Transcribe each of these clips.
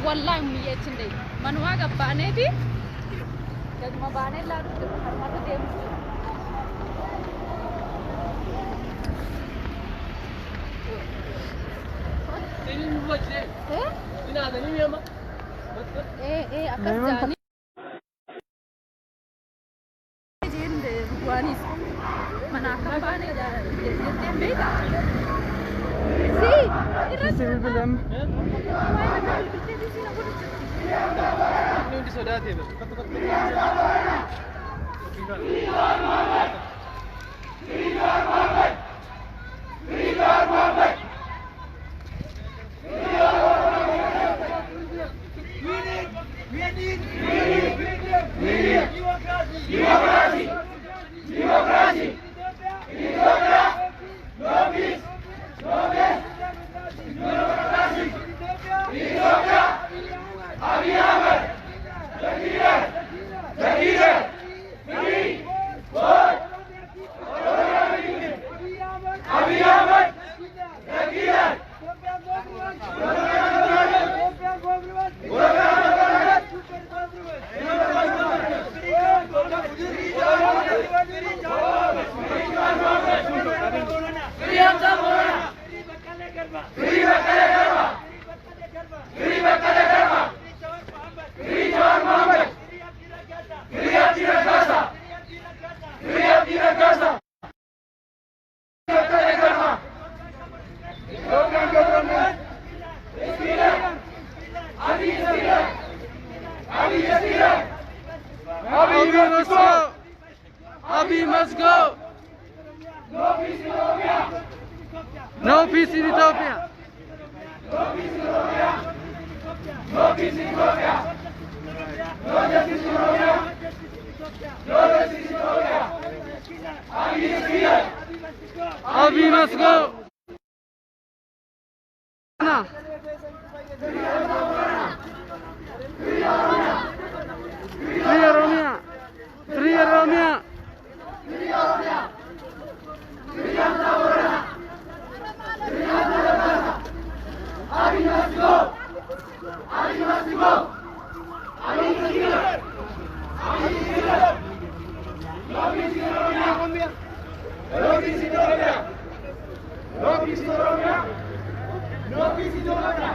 والله مية تندي من واقف بانيتي قد ما بانيت لا مرة ديم ايه اكثر جين وانيس من أكثر بانيت جتين بيتا سي بالبلم ini saudara dia. Abi must go. No peace in Ethiopia. No peace in Ethiopia. No peace in Ethiopia. No peace in Ethiopia. No justice in Ethiopia. No justice in Ethiopia. Abi is here. Abi must go. Free Oromia. Free Oromia. Free Oromia. Free Oromia. Free Oromia. Abi must go. Abi must go. Abi is here. Abi is here. No peace in Oromia. No peace in Oromia. No peace in Oromia. No peace in Oromia.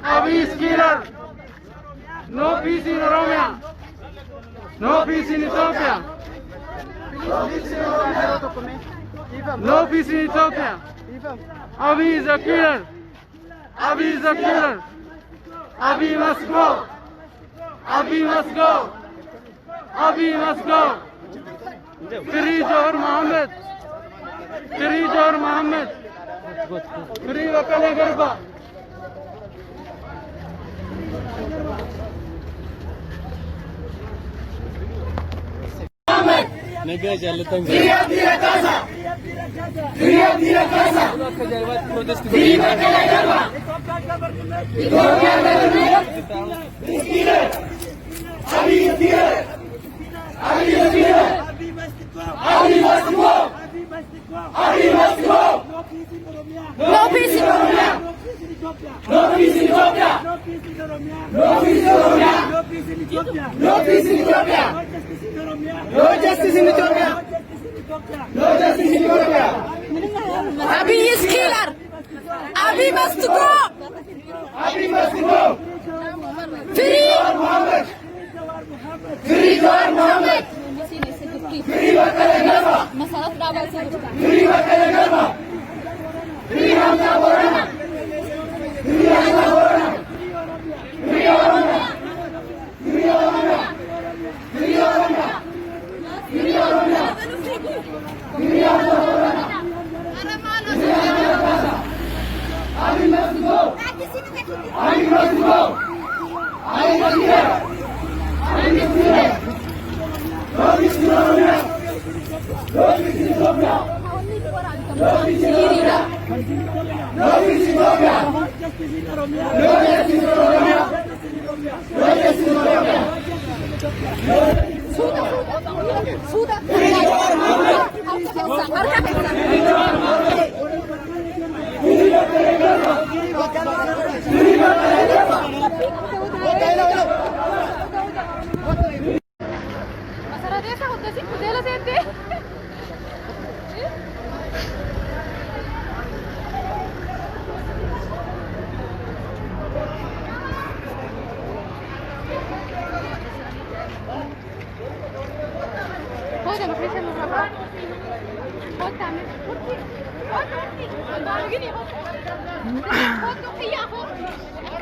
Abiy is killer. No peace in Oromia. No peace in Ethiopia. No peace in Ethiopia. Abiy is a killer. Abiy is a killer. Abiy must go. Abiy must go. Abiy must go. Free Jawahar Mohammed. Free Jawahar Mohammed. Free Wakale Garba. No peace in Oromia. No peace in Ethiopia. No peace in Oromia. No peace in Oromia. No peace in Ethiopia. No peace in Ethiopia. No justice in Ethiopia. No justice in Ethiopia. Abiy is killer. Abiy must go. Abiy must go. Free Muhammad. Free Jawahar Mohammed. Free Wakale Garba. Free Wakale Garba. Free Hamza Borana. Free Hamza Borana. Free Oromia. Free Oromia. Free Oromia. Free Oromia. Free Hamza Borana. Abiy must go. Abiy must go. Abiy must go. Abiy must go. No peace in Oromia. No peace in Ethiopia. No peace in Oromia. No peace in Ethiopia. No justice in Oromia. No justice in Oromia.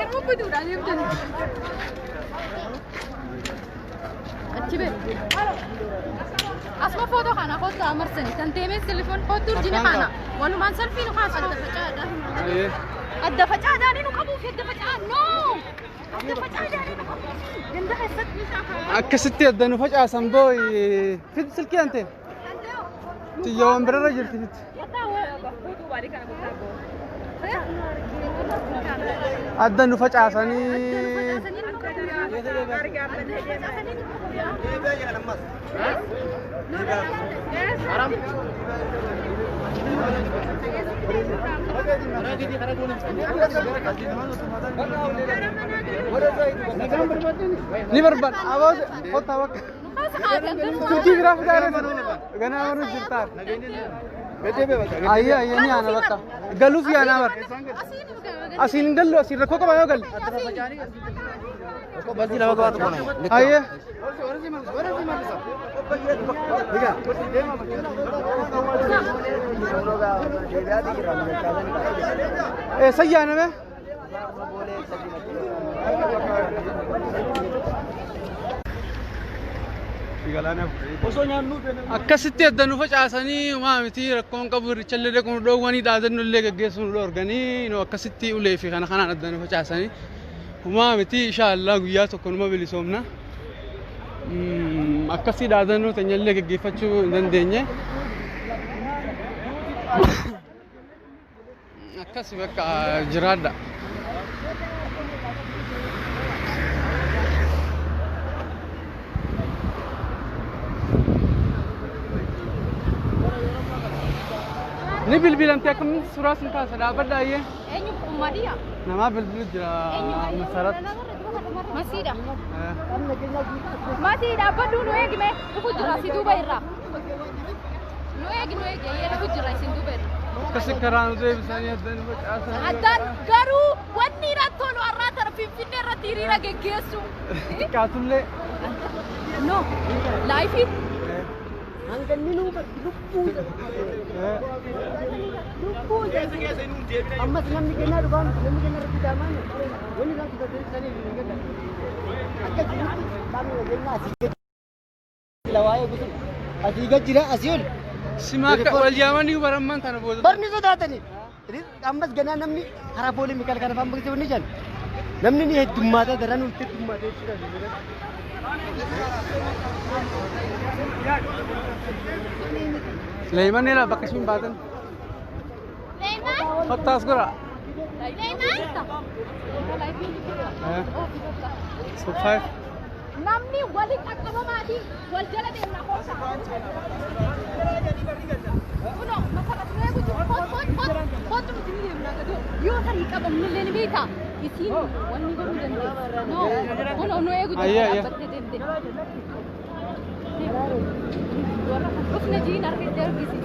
Garuu butuudha deemtani. Achi bee. Asuma footoo kana kottaa marsanii kan deemee telefoon kottuu urjii kana walumaan salphii nu kaasa adda facaadha. Adda facaadhaan nu qabuuf adda facaa no. Adda facaadhaan nu qabuuf ganda keessatti akkasitti adda nu facaasan boo fid silkii ante xiyyaawwan birarra jirti fid. Adda nu facaasanii. Ni barban awas kota wak. Cuci berapa kali tu? Gana baru cerita. Ayah ni anak wakka. Galus ya anak. Asin galu asin rakho kau bayo gal. Berarti lama kau tu mana? Ayah. Sahih ana me? akkasitti adda nu facaasanii uumaa miti rakkoon qabu irrichallee kun dhoowwanii dhaadannu illee gaggeessuun dhorganii no akkasitti ulee fi kana kanaan adda nu facaasanii uumaa miti inshaallah guyyaa tokko numa bilisoomna akkasii dhaadannu teenyallee gaggeeffachuu hin dandeenye akkasi bakka jiraadha. Ni bilbilan tiap kami surah singkat sedap pada ye. Enyu umadiya. Nama bilbil jera masarat. Masih dah. Masih dah. Apa dulu egi me? Aku jera si Dubai ra. Nu egi ye aku jera si Dubai. Kesekaran tu misalnya dan buat asal. Adan garu wani ratolo arra tarafin finne ratiri ra gegesu. Katulle. No. Life it. Angkat minum lupu. Lupu je. Amma senam ni kena ruban, senam ni kena rupi daman. Wani nak kita terus sana ni kena. Angkat lupu, kami lagi asik. Lawai betul. Asik jira asyul. Simak wal Yamani baramman tanah bodoh. Barni tu dah tadi. Jadi ambat gana namni harap boleh mikal karena pam begitu ni jan. Namni ni dumada daran ulti dumada sudah. Sulaiman ni lah bakas mimbatan. Sulaiman? Fatas kora. Sulaiman? So 5. Namni walik akaba mati wal jala de na kosa. Uno masala tuwe hot mutini de na kado. Yo hari ka bam le ni beta. Isin wani baru jande. No no ego batte de. उसने जी नर के देर किसी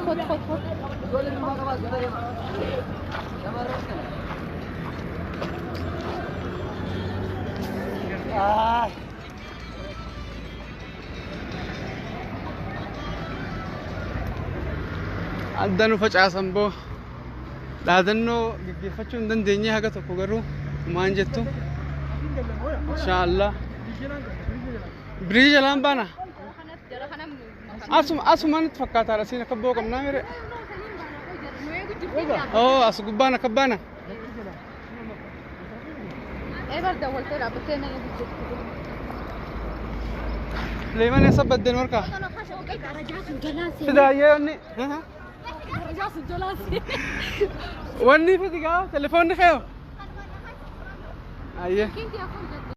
खुद Adda nu facaasan boo dhaadannoo gaggeeffachuu hin dandeenye haga tokko garuu maan jettu inshallah biriija jalaan baana asuma nutti fakkaataadha siin akka boo qabnaa mire oo as gubbaan akka baana Sulaiman eessa baddeen warqaa sidaayyee wanni wanni fiti gaa telefoonni kee ayyee